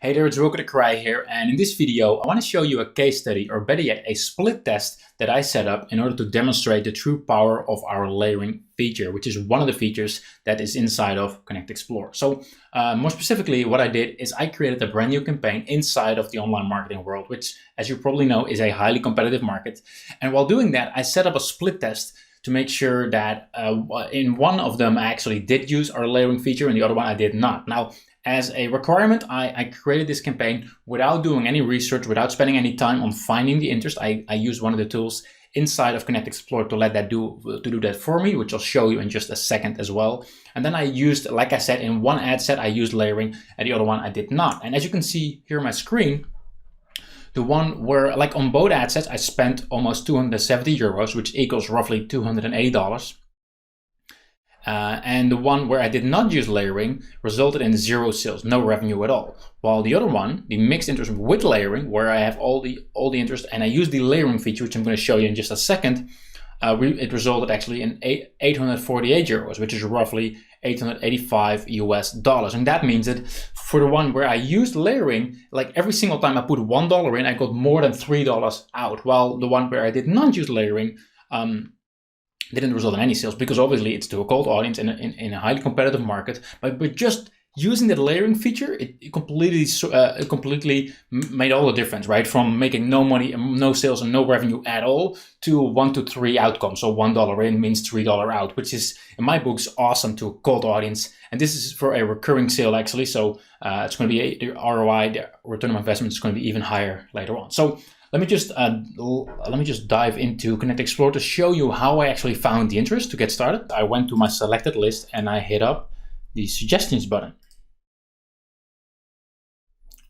Hey there, it's Cry here, and in this video I want to show you a case study, or better yet, a split test that I set up in order to demonstrate the true power of our layering feature, which is one of the features that is inside of ConnectExplore. So more specifically, what I did is I created a brand new campaign inside of the online marketing world, which, as you probably know, is a highly competitive market. And while doing that, I set up a split test to make sure that in one of them I actually did use our layering feature and the other one I did not. Now, as a requirement, I created this campaign without doing any research, without spending any time on finding the interest. I used one of the tools inside of ConnectExplore to let that do that for me, which I'll show you in just a second as well. And then I used, like I said, in one ad set I used layering and the other one I did not. And as you can see here on my screen, the one where, like on both ad sets, I spent almost 270 euros, which equals roughly $280. And the one where I did not use layering resulted in 0 sales, no revenue at all. While the other one, the mixed interest with layering, where I have all the interest and I use the layering feature, which I'm going to show you in just a second, it resulted actually in 848 euros, which is roughly $885 US. And that means that for the one where I used layering, like every single time I put $1 in, I got more than $3 out. While the one where I did not use layering, didn't result in any sales, because obviously it's to a cold audience in a highly competitive market. But just using that layering feature, it completely made all the difference, right? From making no money, no sales, and no revenue at all to 1 to 3 outcomes. So $1 in means $3 out, which is, in my books, awesome to a cold audience. And this is for a recurring sale actually. So it's going to be the ROI, the return on investment, is going to be even higher later on. So let me just dive into ConnectExplore to show you how I actually found the interest. To get started, I went to my selected list and I hit up the suggestions button.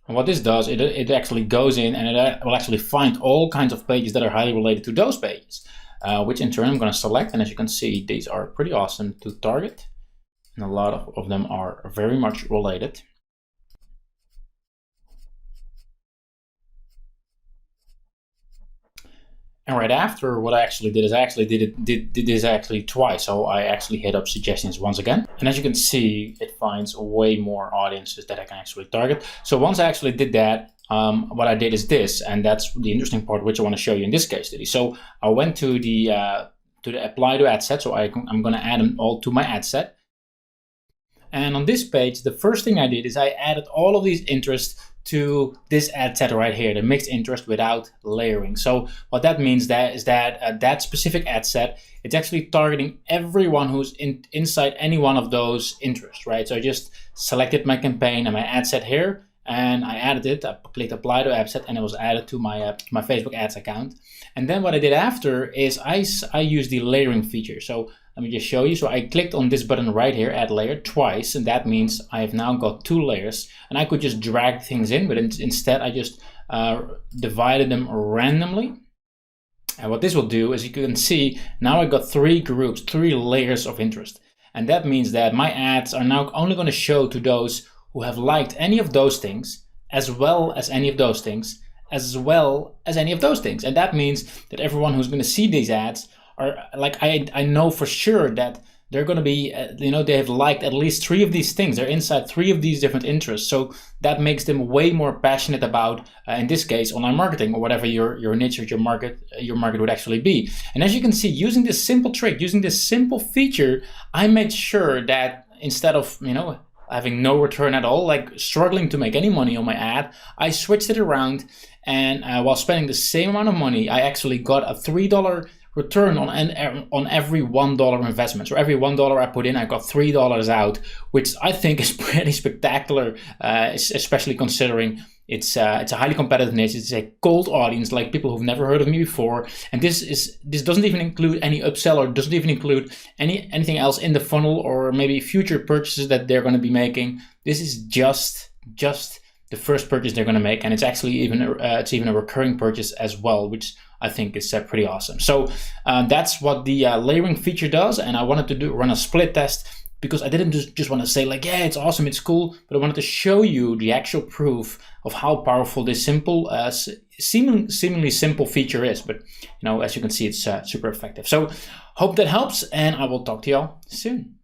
And what this does, it actually goes in and it will actually find all kinds of pages that are highly related to those pages, which in turn I'm going to select. And as you can see, these are pretty awesome to target. And a lot of them are very much related. And right after, what I actually did is I actually did this actually twice. So I actually hit up suggestions once again. And as you can see, it finds way more audiences that I can actually target. So once I actually did that, what I did is this, and that's the interesting part, which I want to show you in this case study. So I went to the apply to ad set. So I'm going to add them all to my ad set. And on this page, the first thing I did is I added all of these interests to this ad set right here, the mixed interest without layering. So what that means is that that specific ad set, it's actually targeting everyone who's inside any one of those interests, right? So I just selected my campaign and my ad set here, and I added it. I clicked apply to ad set, and it was added to my Facebook ads account. And then what I did after is I used the layering feature. So let me just show you. So I clicked on this button right here, add layer, twice, and that means I have now got 2 layers, and I could just drag things in, but instead I just divided them randomly. And what this will do is, you can see, now I got 3 groups, 3 layers of interest. And that means that my ads are now only going to show to those who have liked any of those things, as well as any of those things, as well as any of those things. And that means that everyone who's going to see these ads are, like, I know for sure that they're going to be, they have liked at least 3 of these things. They're inside 3 of these different interests. So that makes them way more passionate about, in this case, online marketing, or whatever your niche or your market would actually be. And as you can see, using this simple trick, using this simple feature, I made sure that instead of, having no return at all, like struggling to make any money on my ad, I switched it around, and while spending the same amount of money, I actually got a $3 return on every $1 investment. So every $1 I put in, I got $3 out, which I think is pretty spectacular, especially considering it's a highly competitive niche. It's a cold audience, like people who've never heard of me before. And this doesn't even include any upsell, or doesn't even include anything else in the funnel, or maybe future purchases that they're going to be making. This is just the first purchase they're going to make, and it's actually even a recurring purchase as well, which I think is pretty awesome. So that's what the layering feature does, and I wanted to run a split test, because I didn't just want to say like, yeah, it's awesome, it's cool, but I wanted to show you the actual proof of how powerful this simple, seemingly simple feature is. But as you can see, it's super effective. So hope that helps, and I will talk to y'all soon.